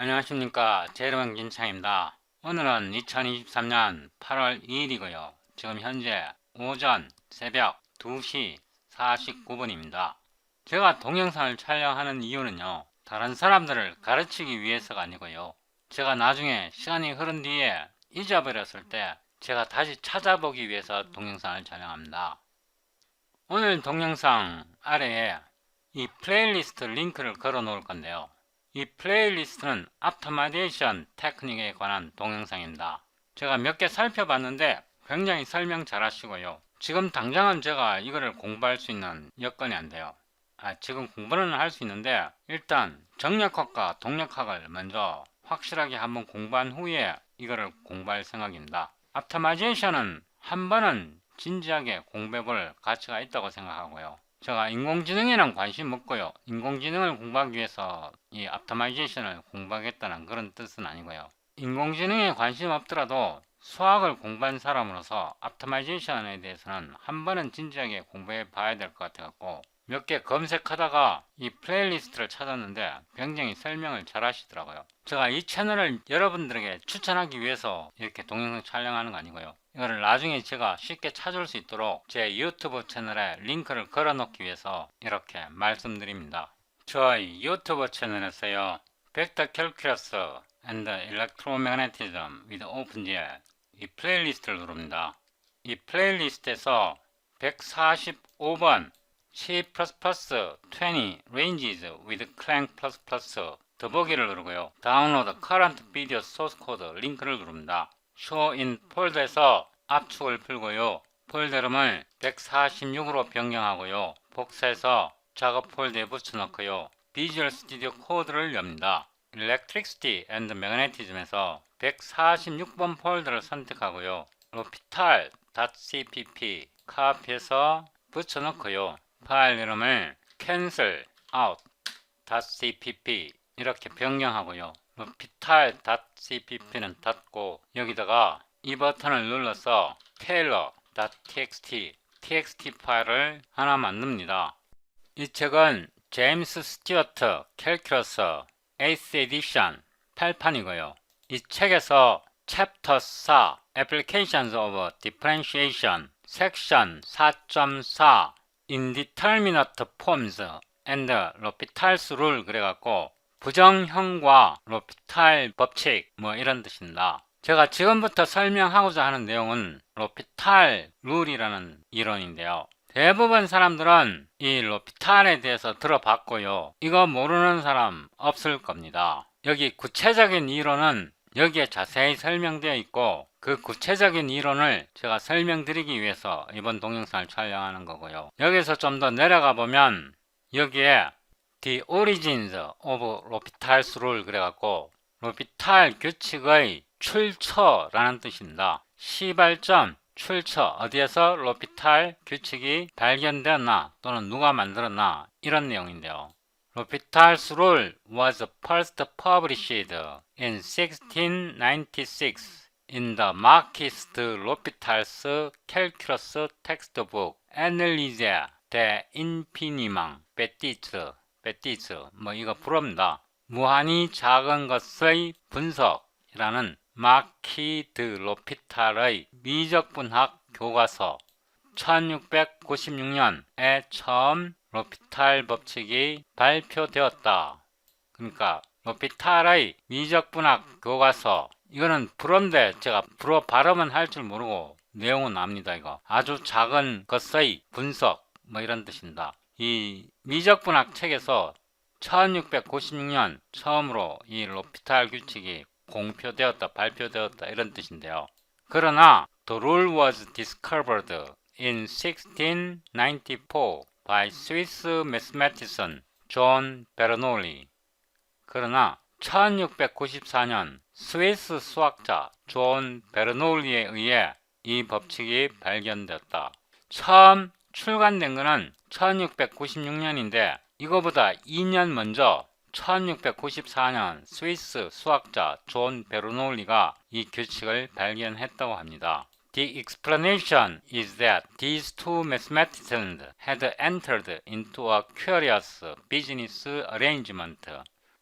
안녕하십니까. 제 이름은 김창입니다. 오늘은 2023년 8월 2일이고요. 지금 현재 오전 새벽 2시 49분입니다. 제가 동영상을 촬영하는 이유는요. 다른 사람들을 가르치기 위해서가 아니고요. 제가 나중에 시간이 흐른 뒤에 잊어버렸을 때 제가 다시 찾아보기 위해서 동영상을 촬영합니다. 오늘 동영상 아래에 이 플레이리스트 링크를 걸어 놓을 건데요. 이 플레이리스트는 optimization 테크닉에 관한 동영상입니다. 제가 몇 개 살펴봤는데 굉장히 설명 잘 하시고요. 지금 당장은 제가 이거를 공부할 수 있는 여건이 안 돼요. 지금 공부는 할 수 있는데 일단 정력학과 동력학을 먼저 확실하게 한번 공부한 후에 이거를 공부할 생각입니다. optimization은 한 번은 진지하게 공부해볼 가치가 있다고 생각하고요. 제가 인공지능에는 관심 없고요. 인공지능을 공부하기 위해서 이 optimization을 공부하겠다는 그런 뜻은 아니고요. 인공지능에 관심 없더라도 수학을 공부한 사람으로서 optimization에 대해서는 한 번은 진지하게 공부해 봐야 될 것 같아 갖고 몇 개 검색하다가 이 플레이리스트를 찾았는데 굉장히 설명을 잘 하시더라고요. 제가 이 채널을 여러분들에게 추천하기 위해서 이렇게 동영상 촬영하는 거 아니고요. 이거를 나중에 제가 쉽게 찾을 수 있도록 제 유튜브 채널에 링크를 걸어 놓기 위해서 이렇게 말씀드립니다. 저희 유튜브 채널에서요. 벡터 캘큘러스 and electromagnetism with OpenGL 이 플레이리스트를 누릅니다. 이 플레이리스트에서 145번 C++ 20 Ranges with Clang++ 더보기를 누르고요. 다운로드 Current Video Source Code 링크를 누릅니다. Show in 폴더에서 압축을 풀고요. 폴더 이름을 146으로 변경하고요. 복사해서 작업 폴더에 붙여넣고요. 비주얼 스튜디오 코드를 엽니다. Electricity and Magnetism에서 146번 폴더를 선택하고요. L'Hopital.cpp 카피해서 붙여넣고요. 파일 이름을 cancel.out.cpp 이렇게 변경하고요. L'Hopital.cpp는 닫고 여기다가 이 버튼을 눌러서 taylor.txt 파일을 하나 만듭니다. 이 책은 제임스 스튜어트 캘큘러스 8th 에디션 8판이고요. 이 책에서 챕터 4 Applications of Differentiation 섹션 4.4 Indeterminate Forms and L'Hopital's Rule 그래갖고 부정형과 로피탈 법칙 이런 뜻입니다. 제가 지금부터 설명하고자 하는 내용은 로피탈 룰이라는 이론인데요. 대부분 사람들은 이 로피탈에 대해서 들어봤고요. 이거 모르는 사람 없을 겁니다. 여기 구체적인 이론은 여기에 자세히 설명되어 있고 그 구체적인 이론을 제가 설명드리기 위해서 이번 동영상을 촬영하는 거고요. 여기서 좀 더 내려가 보면 여기에 The Origins of L'Hopital's Rule 그래갖고 로피탈 규칙의 출처라는 뜻입니다. 시발점 출처 어디에서 로피탈 규칙이 발견되었나 또는 누가 만들었나 이런 내용인데요. L'Hopital's Rule was first published in 1696 in the Marquis de L'Hopital's calculus textbook Analyse de infiniment petits 이거 불어입니다. 무한히 작은 것의 분석이라는 마키 드 로피탈의 미적분학 교과서 1696년에 처음 로피탈 법칙이 발표되었다. 그러니까 로피탈의 미적분학 교과서 이거는 불어인데 제가 불어 발음은 할 줄 모르고 내용은 압니다. 이거 아주 작은 것의 분석 이런 뜻입니다. 이 미적분학 책에서 1696년 처음으로 이 로피탈 규칙이 공표되었다, 발표되었다 이런 뜻인데요. 그러나 the rule was discovered in 1694 by Swiss mathematician John Bernoulli. 그러나 1694년 스위스 수학자 존 베르놀리에 의해 이 법칙이 발견되었다. 처음 출간된 것은 1696년인데 이거보다 2년 먼저 1694년 스위스 수학자 존 베르놀리가 이 규칙을 발견했다고 합니다. The explanation is that these two mathematicians had entered into a curious business arrangement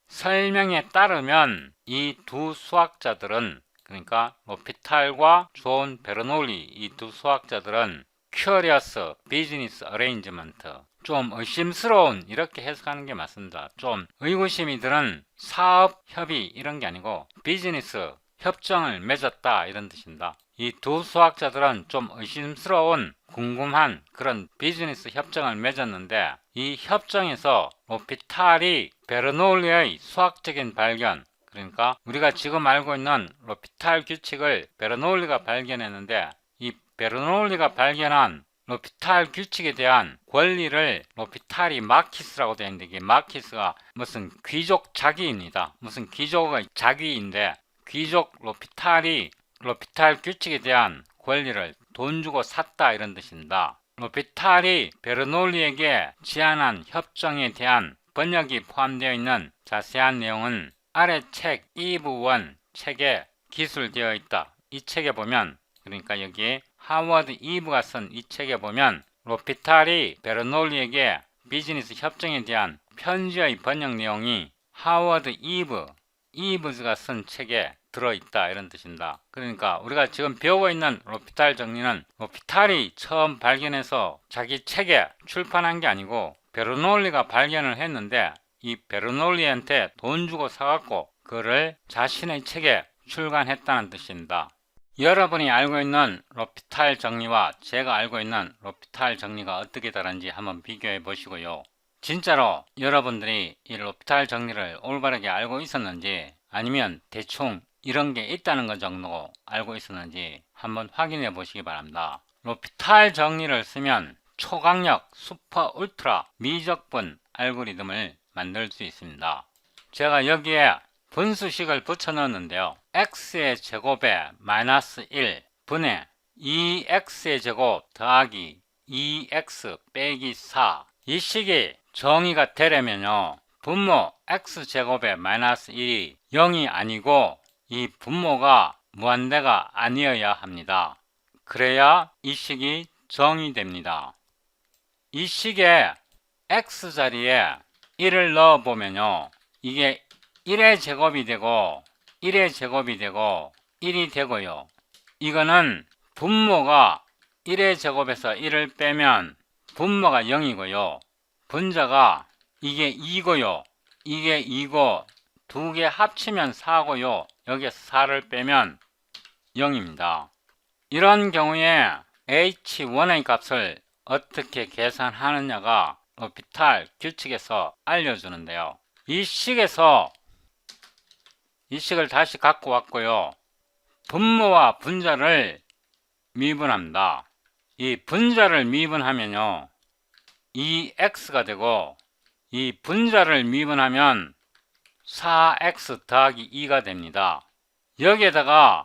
설명에 따르면 이 두 수학자들은, 그러니까 로피탈과 존 베르놀리, 이 두 수학자들은 큐리어스 비즈니스 어레인지먼트, 좀 의심스러운, 이렇게 해석하는 게 맞습니다. 좀 의구심이 드는 사업 협의 이런 게 아니고 비즈니스 협정을 맺었다 이런 뜻입니다. 이 두 수학자들은 좀 의심스러운, 궁금한 그런 비즈니스 협정을 맺었는데, 이 협정에서 로피탈이 베르놀리의 수학적인 발견, 그러니까 우리가 지금 알고 있는 로피탈 규칙을 베르놀리가 발견했는데, 이 베르놀리가 발견한 로피탈 규칙에 대한 권리를 로피탈이 마키스라고 되어 있는데, 이게 마키스가 무슨 귀족 자기입니다. 무슨 귀족의 자기인데, 귀족 로피탈이 로피탈 규칙에 대한 권리를 돈 주고 샀다 이런 뜻입니다. 로피탈이 베르놀리에게 제안한 협정에 대한 번역이 포함되어 있는 자세한 내용은 아래 책 이브 1 책에 기술되어 있다. 이 책에 보면, 그러니까 여기 하워드 이브가 쓴 이 책에 보면 로피탈이 베르놀리에게 비즈니스 협정에 대한 편지의 번역 내용이 하워드 이브즈가 쓴 책에 들어있다 이런 뜻입니다. 그러니까 우리가 지금 배우고 있는 로피탈 정리는 로피탈이 처음 발견해서 자기 책에 출판한 게 아니고 베르놀리가 발견을 했는데, 이 베르놀리한테 돈 주고 사갖고 그를 자신의 책에 출간했다는 뜻입니다. 여러분이 알고 있는 로피탈 정리와 제가 알고 있는 로피탈 정리가 어떻게 다른지 한번 비교해 보시고요. 진짜로 여러분들이 이 로피탈 정리를 올바르게 알고 있었는지, 아니면 대충 이런 게 있다는 것 정도 알고 있었는지 한번 확인해 보시기 바랍니다. 로피탈 정리를 쓰면 초강력 슈퍼 울트라 미적분 알고리즘을 만들 수 있습니다. 제가 여기에 분수식을 붙여 넣었는데요. x의 제곱에 마이너스 1 분의 2x의 제곱 더하기 2x 빼기 4, 이 식이 정의가 되려면요, 분모 x제곱에 마이너스 1이 0이 아니고 이 분모가 무한대가 아니어야 합니다. 그래야 이 식이 정의됩니다. 이 식에 x자리에 1을 넣어보면요, 이게 1의 제곱이 되고 1의 제곱이 되고 1이 되고요. 이거는 분모가 1의 제곱에서 1을 빼면 분모가 0이고요. 분자가 이게 2고요. 이게 2고 두 개 합치면 4고요. 여기에서 4를 빼면 0입니다. 이런 경우에 H1의 값을 어떻게 계산하느냐가 로피탈 규칙에서 알려주는데요. 이 식을 다시 갖고 왔고요. 분모와 분자를 미분합니다. 이 분자를 미분하면요, 2x가 되고, 이 분자를 미분하면 4x 더하기 2가 됩니다. 여기에다가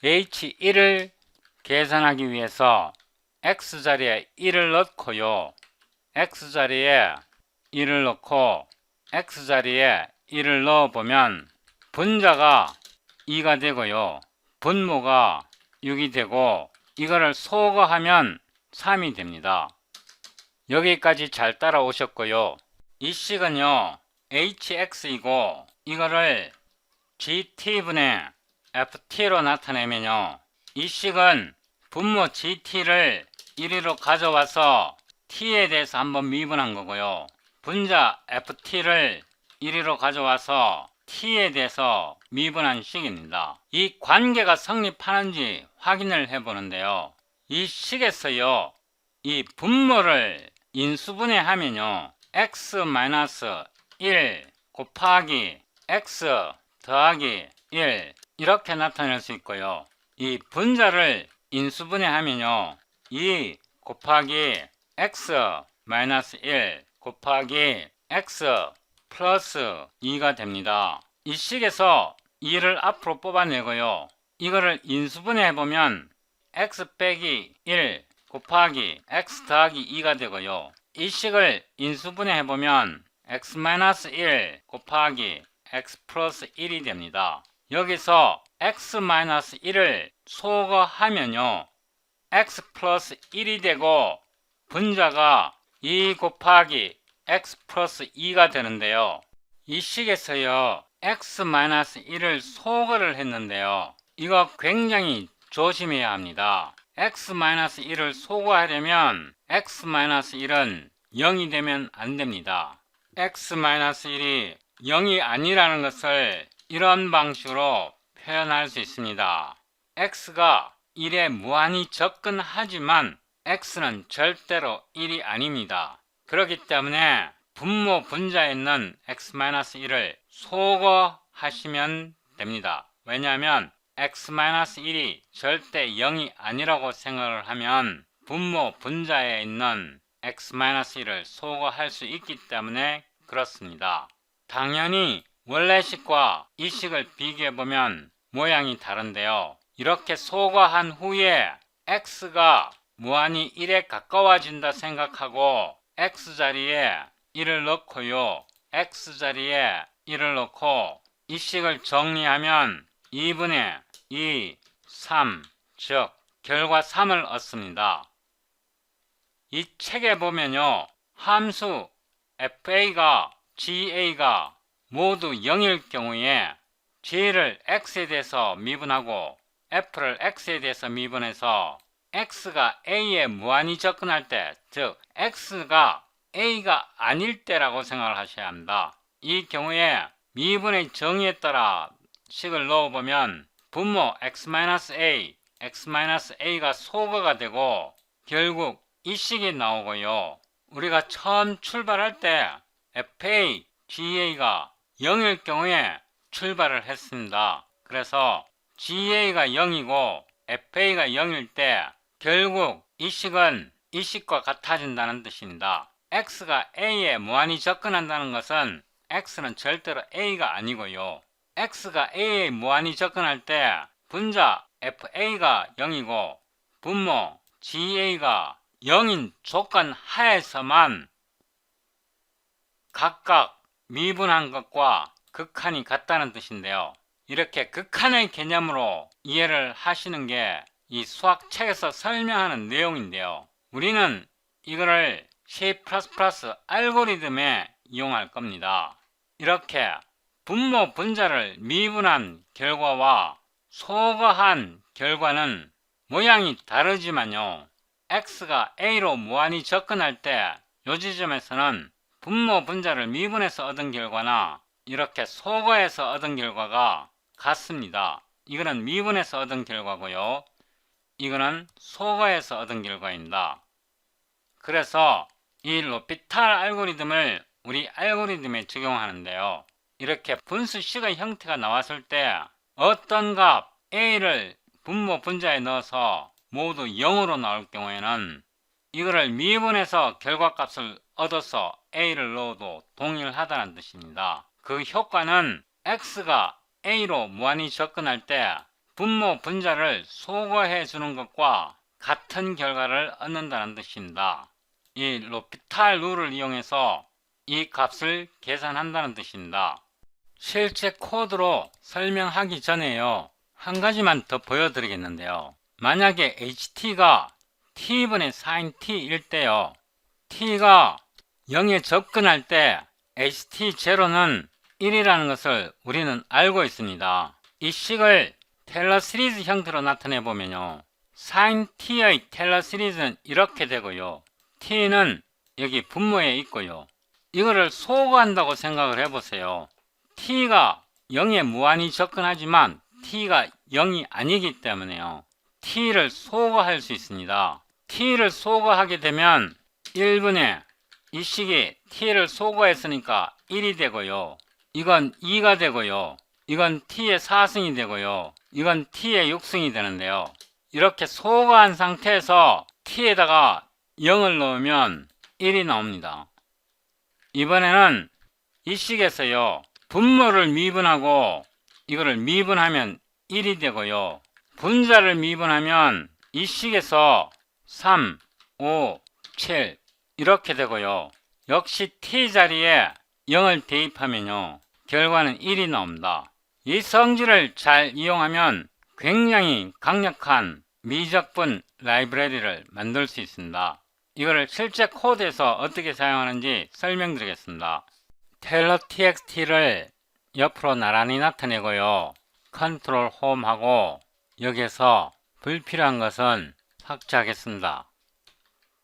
h1을 계산하기 위해서 x자리에 1을 넣고요, x자리에 1을 넣고 x자리에 1을 넣어보면 분자가 2가 되고요, 분모가 6이 되고, 이거를 소거하면 3이 됩니다. 여기까지 잘 따라오셨고요. 이 식은요, hx이고 이거를 gt분의 ft로 나타내면요, 이 식은 분모 gt를 1위로 가져와서 t에 대해서 한번 미분한 거고요, 분자 ft를 1위로 가져와서 t에 대해서 미분한 식입니다. 이 관계가 성립하는지 확인을 해보는데요, 이 식에서요, 이 분모를 인수분해하면요, x-1 곱하기 x 더하기 1 이렇게 나타낼 수 있고요, 이 분자를 인수분해하면요, 2 곱하기 x-1 곱하기 x 플러스 2가 됩니다. 이 식에서 2를 앞으로 뽑아내고요, 이거를 인수분해 해보면 x 빼기 1 곱하기 x 더하기 2가 되고요, 이 식을 인수분해 해보면 x-1 곱하기 x 플러스 1이 됩니다. 여기서 x-1을 소거하면요, x 플러스 1이 되고 분자가 2 곱하기 x 플러스 2가 되는데요, 이 식에서요 x-1을 소거를 했는데요. 이거 굉장히 조심해야 합니다. x-1을 소거하려면 x-1은 0이 되면 안 됩니다. x-1이 0이 아니라는 것을 이런 방식으로 표현할 수 있습니다. x가 1에 무한히 접근하지만 x는 절대로 1이 아닙니다. 그렇기 때문에 분모 분자에 있는 x-1을 소거하시면 됩니다. 왜냐하면 x-1이 절대 0이 아니라고 생각을 하면 분모 분자에 있는 x-1을 소거할 수 있기 때문에 그렇습니다. 당연히 원래 식과 이 식을 비교해보면 모양이 다른데요. 이렇게 소거한 후에 x가 무한히 1에 가까워진다 생각하고 x자리에 1을 넣고요. x자리에 1을 넣고 이 식을 정리하면 2분의 2, 3, 즉 결과 3을 얻습니다. 이 책에 보면요. 함수 fa가 ga가 모두 0일 경우에 g를 x에 대해서 미분하고 f를 x에 대해서 미분해서 x가 a에 무한히 접근할 때, 즉 x가 a가 아닐 때라고 생각을 하셔야 합니다. 이 경우에 미분의 정의에 따라 식을 넣어보면 분모 x-a, x-a가 소거가 되고 결국 이 식이 나오고요. 우리가 처음 출발할 때 fa, ga가 0일 경우에 출발을 했습니다. 그래서 ga가 0이고 fa가 0일 때 결국 이 식은 이 식과 같아진다는 뜻입니다. x가 a에 무한히 접근한다는 것은 x는 절대로 a가 아니고요. x가 a에 무한히 접근할 때 분자 fa가 0이고 분모 ga가 0인 조건 하에서만 각각 미분한 것과 극한이 같다는 뜻인데요. 이렇게 극한의 개념으로 이해를 하시는 게 이 수학책에서 설명하는 내용인데요. 우리는 이거를 C++ 알고리즘에 이용할 겁니다. 이렇게 분모 분자를 미분한 결과와 소거한 결과는 모양이 다르지만요. x가 a로 무한히 접근할 때 이 지점에서는 분모 분자를 미분해서 얻은 결과나 이렇게 소거해서 얻은 결과가 같습니다. 이거는 미분해서 얻은 결과고요. 이거는 소거해서 얻은 결과입니다. 그래서 이 로피탈 알고리즘을 우리 알고리즘에 적용하는데요. 이렇게 분수식의 형태가 나왔을 때 어떤 값 a를 분모 분자에 넣어서 모두 0으로 나올 경우에는 이거를 미분해서 결과값을 얻어서 a를 넣어도 동일하다는 뜻입니다. 그 효과는 x가 a로 무한히 접근할 때 분모 분자를 소거해 주는 것과 같은 결과를 얻는다는 뜻입니다. 이 로피탈 룰을 이용해서 이 값을 계산한다는 뜻입니다. 실제 코드로 설명하기 전에요. 한 가지만 더 보여드리겠는데요. 만약에 ht가 t분의 sin t일 때요. t가 0에 접근할 때 ht0는 1이라는 것을 우리는 알고 있습니다. 이 식을 테일러 시리즈 형태로 나타내 보면요. sin t의 테일러 시리즈는 이렇게 되고요. t는 여기 분모에 있고요. 이거를 소거한다고 생각을 해보세요. t가 0에 무한히 접근하지만 t가 0이 아니기 때문에요. t를 소거할 수 있습니다. t를 소거하게 되면 1분의 이 식이 t를 소거했으니까 1이 되고요. 이건 2가 되고요. 이건 t의 4승이 되고요. 이건 t의 6승이 되는데요. 이렇게 소거한 상태에서 t에다가 0을 넣으면 1이 나옵니다. 이번에는 이 식에서요. 분모를 미분하고 이거를 미분하면 1이 되고요. 분자를 미분하면 이 식에서 3, 5, 7 이렇게 되고요. 역시 t자리에 0을 대입하면요. 결과는 1이 나옵니다. 이 성질을 잘 이용하면 굉장히 강력한 미적분 라이브러리를 만들 수 있습니다. 이거를 실제 코드에서 어떻게 사용하는지 설명드리겠습니다. 테일러 txt를 옆으로 나란히 나타내고요. 컨트롤 홈 하고 여기에서 불필요한 것은 삭제하겠습니다.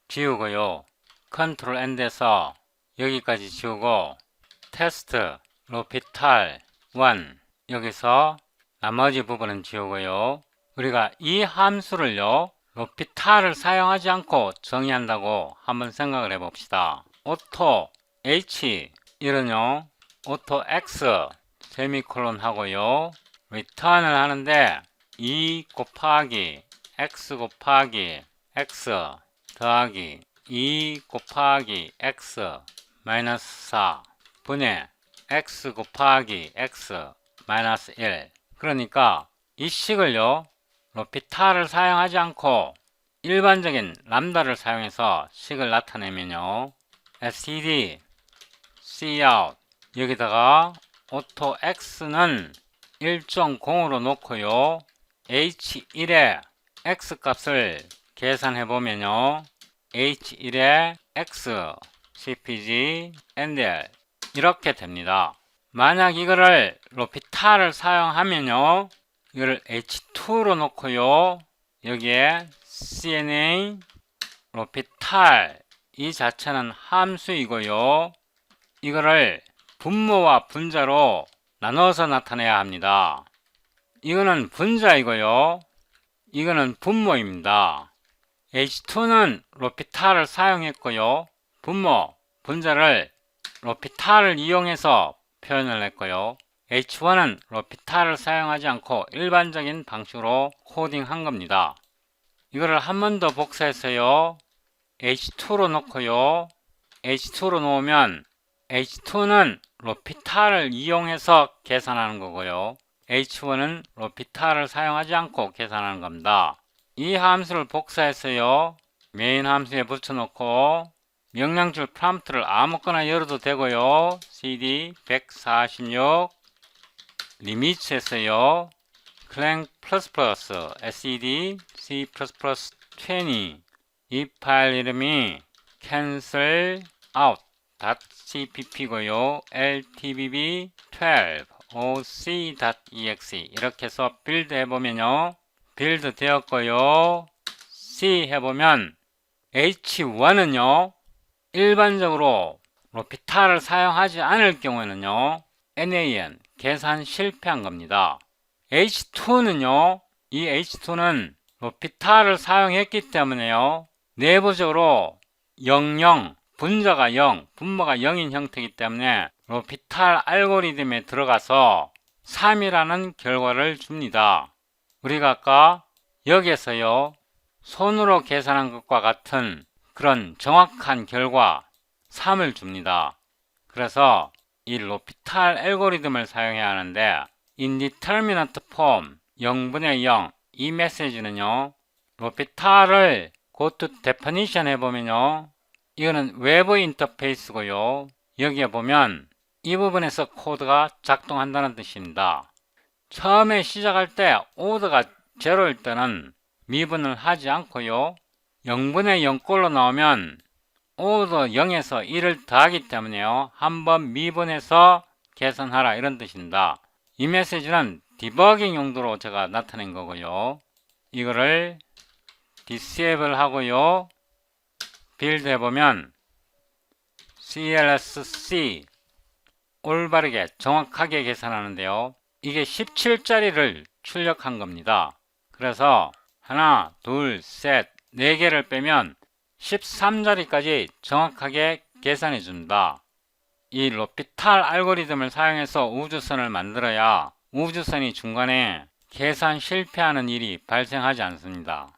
지우고요. 컨트롤 N에서 여기까지 지우고 테스트 로피탈 1 여기서 나머지 부분은 지우고요. 우리가 이 함수를요 로피탈을 사용하지 않고 정의한다고 한번 생각을 해봅시다. 오토 h 이는요 오토 x 세미콜론 하고요 리턴을 하는데 2 곱하기 x 곱하기 x 더하기 2 곱하기 x 마이너스 4 분의 x 곱하기 x 마이너스 1 그러니까 이 식을요 로피탈을 사용하지 않고 일반적인 람다를 사용해서 식을 나타내면요 std cout 여기다가 오토 x는 1.0으로 놓고요 h1의 x 값을 계산해 보면요 h1의 x cpg ndl 이렇게 됩니다. 만약 이거를 로피탈을 사용하면요 이거를 h2로 놓고요 여기에 cna 로피탈 이 자체는 함수이고요 이거를 분모와 분자로 나눠서 나타내야 합니다. 이거는 분자이고요 이거는 분모입니다. h2는 로피탈을 사용했고요 분모, 분자를 로피탈을 이용해서 표현을 했고요 h1은 로피탈을 사용하지 않고 일반적인 방식으로 코딩한 겁니다. 이거를 한 번 더 복사해서요 h2로 놓고요 h2로 놓으면 h2는 로피탈을 이용해서 계산하는 거고요 h1은 로피탈을 사용하지 않고 계산하는 겁니다. 이 함수를 복사해서요 메인 함수에 붙여놓고 명령줄 프롬프트를 아무거나 열어도 되고요 cd 146 리미츠에서요 clang++ sed c++ 20 이 파일 이름이 cancel out .cpp고요 ltbb 12 oc.exe 이렇게 해서 빌드 해보면요 빌드 되었고요 C 해보면 H1은요 일반적으로 로피탈을 사용하지 않을 경우에는요 NaN 계산 실패한 겁니다. H2는요 이 H2는 로피탈을 사용했기 때문에요 내부적으로 00 분자가 0, 분모가 0인 형태이기 때문에 로피탈 알고리즘에 들어가서 3이라는 결과를 줍니다. 우리가 아까 여기에서요 손으로 계산한 것과 같은 그런 정확한 결과 3을 줍니다. 그래서 이 로피탈 알고리즘을 사용해야 하는데 indeterminate form 0분의 0 이 메시지는요 로피탈을 go to definition 해보면요 이거는 외부 인터페이스고요 여기에 보면 이 부분에서 코드가 작동한다는 뜻입니다. 처음에 시작할 때 오더가 0일 때는 미분을 하지 않고요 0분의 0꼴로 나오면 오더 0에서 1을 더하기 때문에요 한번 미분해서 계산하라 이런 뜻입니다. 이 메시지는 디버깅 용도로 제가 나타낸 거고요 이거를 disable 하고요 빌드 해보면 CLSC 올바르게 정확하게 계산하는데요 이게 17자리를 출력한 겁니다. 그래서 하나, 둘, 셋, 4개를 빼면 13자리까지 정확하게 계산해 줍니다. 이 로피탈 알고리즘을 사용해서 우주선을 만들어야 우주선이 중간에 계산 실패하는 일이 발생하지 않습니다.